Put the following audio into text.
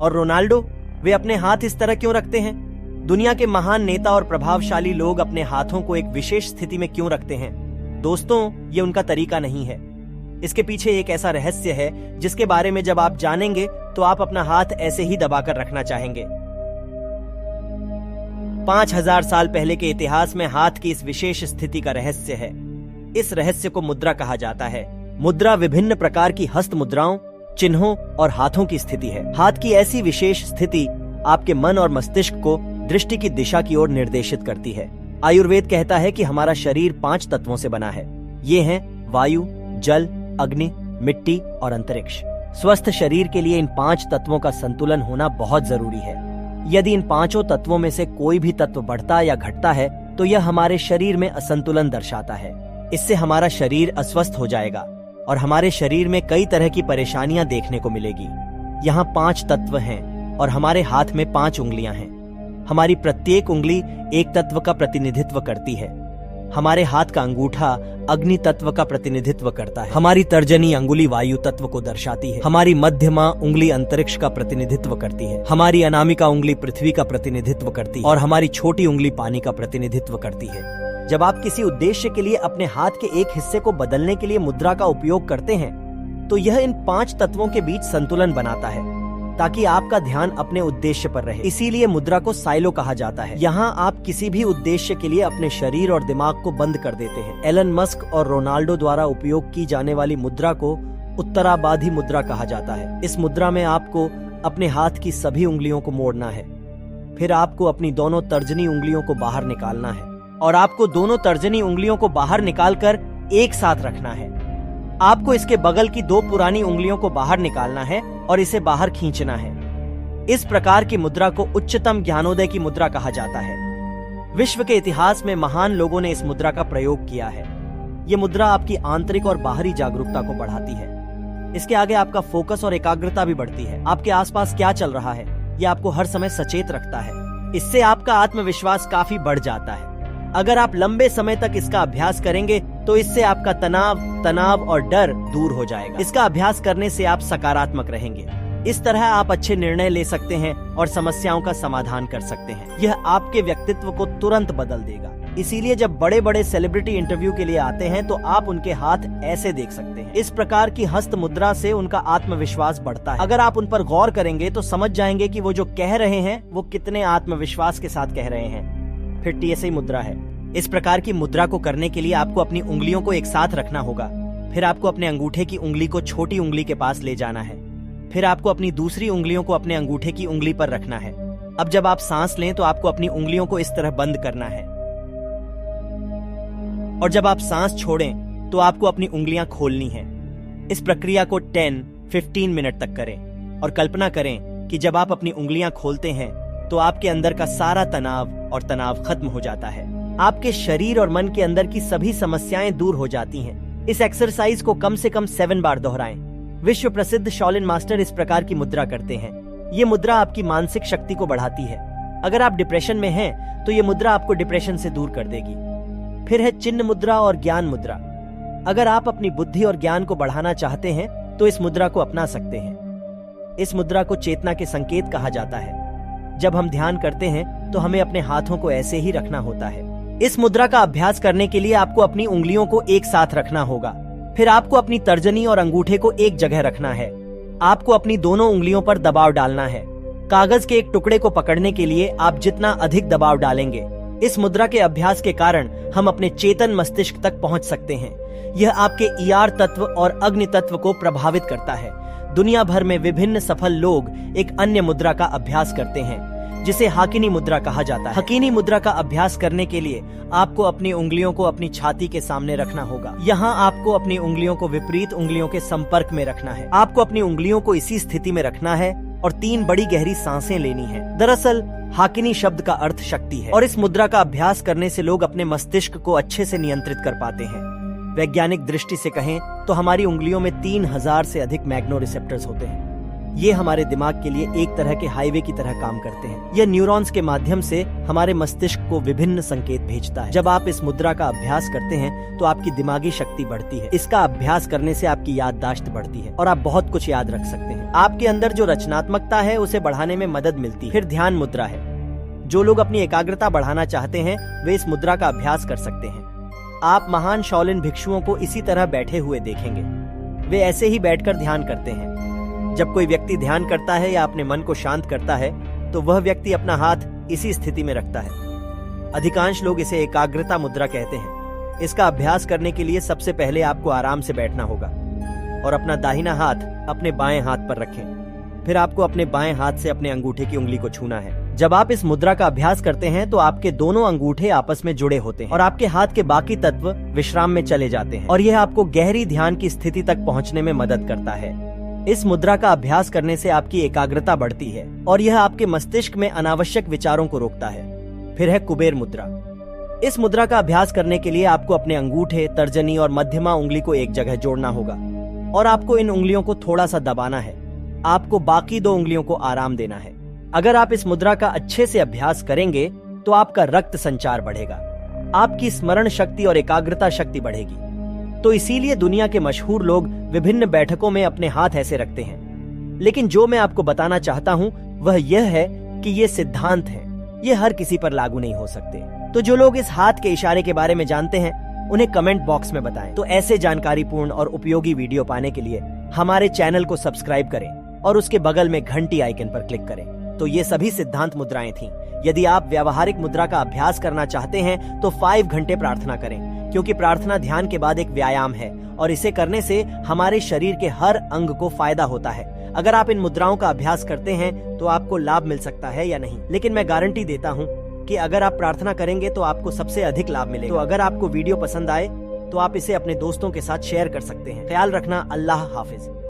और रोनाल्डो, वे अपने हाथ इस तरह क्यों रखते हैं? दुनिया के महान नेता और प्रभावशाली लोग अपने हाथों को एक विशेष स्थिति में क्यों रखते हैं? दोस्तों, ये उनका तरीका नहीं है। इसके पीछे एक ऐसा रहस्य है जिसके बारे में जब आप जानेंगे तो आप अपना हाथ ऐसे ही दबाकर रखना चाहेंगे। 5000 साल पहले के इतिहास में हाथ की इस विशेष स्थिति का रहस्य है। इस रहस्य को मुद्रा कहा जाता है। मुद्रा विभिन्न प्रकार की हस्त मुद्राओं, चिन्हों और हाथों की स्थिति है। हाथ की ऐसी विशेष स्थिति आपके मन और मस्तिष्क को दृष्टि की दिशा की ओर निर्देशित करती है। आयुर्वेद कहता है कि हमारा शरीर 5 तत्वों से बना है। ये हैं वायु, जल, अग्नि, मिट्टी और अंतरिक्ष। स्वस्थ शरीर के लिए इन 5 तत्वों का संतुलन होना बहुत जरूरी है। यदि इन 5 तत्वों में से कोई भी तत्व बढ़ता या घटता है तो यह हमारे शरीर में असंतुलन दर्शाता है। इससे हमारा शरीर अस्वस्थ हो जाएगा और हमारे शरीर में कई तरह की परेशानियां देखने को मिलेगी। यहाँ 5 तत्व हैं और हमारे हाथ में 5 उंगलियां हैं। हमारी प्रत्येक उंगली एक तत्व का प्रतिनिधित्व करती है। हमारे हाथ का अंगूठा अग्नि तत्व का प्रतिनिधित्व करता है। हमारी तर्जनी अंगुली वायु तत्व को दर्शाती है। हमारी मध्यमा उंगली अंतरिक्ष का प्रतिनिधित्व करती है। हमारी अनामिका उंगली पृथ्वी का प्रतिनिधित्व करती है और हमारी छोटी उंगली पानी का प्रतिनिधित्व करती है। जब आप किसी उद्देश्य के लिए अपने हाथ के एक हिस्से को बदलने के लिए मुद्रा का उपयोग करते हैं तो यह इन 5 तत्वों के बीच संतुलन बनाता है ताकि आपका ध्यान अपने उद्देश्य पर रहे। इसीलिए मुद्रा को साइलो कहा जाता है। यहाँ आप किसी भी उद्देश्य के लिए अपने शरीर और दिमाग को बंद कर देते हैं। एलन मस्क और रोनाल्डो द्वारा उपयोग की जाने वाली मुद्रा को उत्तराबाधी मुद्रा कहा जाता है। इस मुद्रा में आपको अपने हाथ की सभी उंगलियों को मोड़ना है। फिर आपको अपनी दोनों तर्जनी उंगलियों को बाहर निकालना है और आपको दोनों तर्जनी उंगलियों को बाहर निकालकर एक साथ रखना है। आपको इसके बगल की 2 पुरानी उंगलियों को बाहर निकालना है और इसे बाहर खींचना है। इस प्रकार की मुद्रा को उच्चतम ज्ञानोदय की मुद्रा कहा जाता है। विश्व के इतिहास में महान लोगों ने इस मुद्रा का प्रयोग किया है। ये मुद्रा आपकी आंतरिक और बाहरी जागरूकता को बढ़ाती है। इसके आगे आपका फोकस और एकाग्रता भी बढ़ती है। आपके आसपास क्या चल रहा है ये आपको हर समय सचेत रखता है। इससे आपका आत्मविश्वास काफी बढ़ जाता है। अगर आप लंबे समय तक इसका अभ्यास करेंगे तो इससे आपका तनाव और डर दूर हो जाएगा। इसका अभ्यास करने से आप सकारात्मक रहेंगे। इस तरह आप अच्छे निर्णय ले सकते हैं और समस्याओं का समाधान कर सकते हैं। यह आपके व्यक्तित्व को तुरंत बदल देगा। इसीलिए जब बड़े बड़े सेलिब्रिटी इंटरव्यू के लिए आते हैं तो आप उनके हाथ ऐसे देख सकते हैं। इस प्रकार की हस्त मुद्रा से उनका आत्मविश्वास बढ़ता है। अगर आप उन पर गौर करेंगे तो समझ जाएंगे कि वो जो कह रहे हैं वो कितने आत्मविश्वास के साथ कह रहे हैं। फिर TSI मुद्रा है। इस प्रकार की मुद्रा को करने के लिए आपको अपनी उंगलियों को एक साथ रखना होगा। फिर आपको अपने अंगूठे की उंगली को छोटी उंगली के पास ले जाना है। फिर आपको अपनी दूसरी उंगलियों को अपने अंगूठे की उंगली पर रखना है। अब जब आप सांस लें तो आपको अपनी उंगलियों को इस तरह बंद करना है और जब आप सांस छोड़ें तो आपको अपनी उंगलियां खोलनी है। इस प्रक्रिया को 10-15 मिनट तक करें और कल्पना करें कि जब आप अपनी उंगलियां खोलते हैं तो आपके अंदर का सारा तनाव खत्म हो जाता है। आपके शरीर और मन के अंदर की सभी समस्याएं दूर हो जाती हैं। इस एक्सरसाइज को कम से कम 7 बार दोहराएं। विश्व प्रसिद्ध शाओलिन मास्टर इस प्रकार की मुद्रा करते हैं। ये मुद्रा आपकी मानसिक शक्ति को बढ़ाती है। अगर आप डिप्रेशन में हैं तो ये मुद्रा आपको डिप्रेशन से दूर कर देगी। फिर है चिन्ह मुद्रा और ज्ञान मुद्रा। अगर आप अपनी बुद्धि और ज्ञान को बढ़ाना चाहते हैं तो इस मुद्रा को अपना सकते हैं। इस मुद्रा को चेतना के संकेत कहा जाता है। जब हम ध्यान करते हैं तो हमें अपने हाथों को ऐसे ही रखना होता है। इस मुद्रा का अभ्यास करने के लिए आपको अपनी उंगलियों को एक साथ रखना होगा। फिर आपको अपनी तर्जनी और अंगूठे को एक जगह रखना है। आपको अपनी दोनों उंगलियों पर दबाव डालना है। कागज के एक टुकड़े को पकड़ने के लिए आप जितना अधिक दबाव डालेंगे, इस मुद्रा के अभ्यास के कारण हम अपने चेतन मस्तिष्क तक पहुंच सकते हैं। यह आपके ER तत्व और अग्नि तत्व को प्रभावित करता है। दुनिया भर में विभिन्न सफल लोग एक अन्य मुद्रा का अभ्यास करते हैं जिसे हाकिनी मुद्रा कहा जाता है। हाकिनी मुद्रा का अभ्यास करने के लिए आपको अपनी उंगलियों को अपनी छाती के सामने रखना होगा। यहाँ आपको अपनी उंगलियों को विपरीत उंगलियों के संपर्क में रखना है। आपको अपनी उंगलियों को इसी स्थिति में रखना है और 3 बड़ी गहरी सांसें लेनी है। दरअसल हाकिनी शब्द का अर्थ शक्ति है और इस मुद्रा का अभ्यास करने से लोग अपने मस्तिष्क को अच्छे से नियंत्रित कर पाते हैं। वैज्ञानिक दृष्टि से कहें तो हमारी उंगलियों में 3000 से अधिक मैग्नो रिसेप्टर्स होते हैं। ये हमारे दिमाग के लिए एक तरह के हाईवे की तरह काम करते हैं। यह न्यूरॉन्स के माध्यम से हमारे मस्तिष्क को विभिन्न संकेत भेजता है। जब आप इस मुद्रा का अभ्यास करते हैं तो आपकी दिमागी शक्ति बढ़ती है। इसका अभ्यास करने से आपकी याददाश्त बढ़ती है और आप बहुत कुछ याद रख सकते हैं। आपके अंदर जो रचनात्मकता है उसे बढ़ाने में मदद मिलती है। फिर ध्यान मुद्रा है। जो लोग अपनी एकाग्रता बढ़ाना चाहते हैं वे इस मुद्रा का अभ्यास कर सकते हैं। आप महान शाओलिन भिक्षुओं को इसी तरह बैठे हुए देखेंगे। वे ऐसे ही बैठकर ध्यान करते हैं। जब कोई व्यक्ति ध्यान करता है या अपने मन को शांत करता है तो वह व्यक्ति अपना हाथ इसी स्थिति में रखता है। अधिकांश लोग इसे एकाग्रता मुद्रा कहते हैं। इसका अभ्यास करने के लिए सबसे पहले आपको आराम से बैठना होगा और अपना दाहिना हाथ अपने बाएं हाथ पर रखें। फिर आपको अपने बाएं हाथ से अपने अंगूठे की उंगली को छूना है। जब आप इस मुद्रा का अभ्यास करते हैं तो आपके दोनों अंगूठे आपस में जुड़े होते हैं और आपके हाथ के बाकी तत्व विश्राम में चले जाते हैं और यह आपको गहरी ध्यान की स्थिति तक पहुंचने में मदद करता है। इस मुद्रा का अभ्यास करने से आपकी एकाग्रता बढ़ती है और यह आपके मस्तिष्क में अनावश्यक विचारों को रोकता है। फिर है कुबेर मुद्रा। इस मुद्रा का अभ्यास करने के लिए आपको अपने अंगूठे, तर्जनी और मध्यमा उंगली को एक जगह जोड़ना होगा और आपको इन उंगलियों को थोड़ा सा दबाना है। आपको बाकी दो उंगलियों को आराम देना है। अगर आप इस मुद्रा का अच्छे से अभ्यास करेंगे तो आपका रक्त संचार बढ़ेगा, आपकी स्मरण शक्ति और एकाग्रता शक्ति बढ़ेगी। तो इसीलिए दुनिया के मशहूर लोग विभिन्न बैठकों में अपने हाथ ऐसे रखते हैं। लेकिन जो मैं आपको बताना चाहता हूं वह यह है कि ये सिद्धांत हैं, ये हर किसी पर लागू नहीं हो सकते। तो जो लोग इस हाथ के इशारे के बारे में जानते हैं उन्हें कमेंट बॉक्स में बताएं। तो ऐसे जानकारीपूर्ण और उपयोगी वीडियो पाने के लिए हमारे चैनल को सब्सक्राइब करें और उसके बगल में घंटी आइकन पर क्लिक करें। तो ये सभी सिद्धांत मुद्राएं थीं। यदि आप व्यावहारिक मुद्रा का अभ्यास करना चाहते हैं तो 5 घंटे प्रार्थना करें, क्योंकि प्रार्थना ध्यान के बाद एक व्यायाम है और इसे करने से हमारे शरीर के हर अंग को फायदा होता है। अगर आप इन मुद्राओं का अभ्यास करते हैं तो आपको लाभ मिल सकता है या नहीं, लेकिन मैं गारंटी देता हूँ कि अगर आप प्रार्थना करेंगे तो आपको सबसे अधिक लाभ मिलेगा। तो अगर आपको वीडियो पसंद आए तो आप इसे अपने दोस्तों के साथ शेयर कर सकते हैं। ख्याल रखना। अल्लाह हाफिज।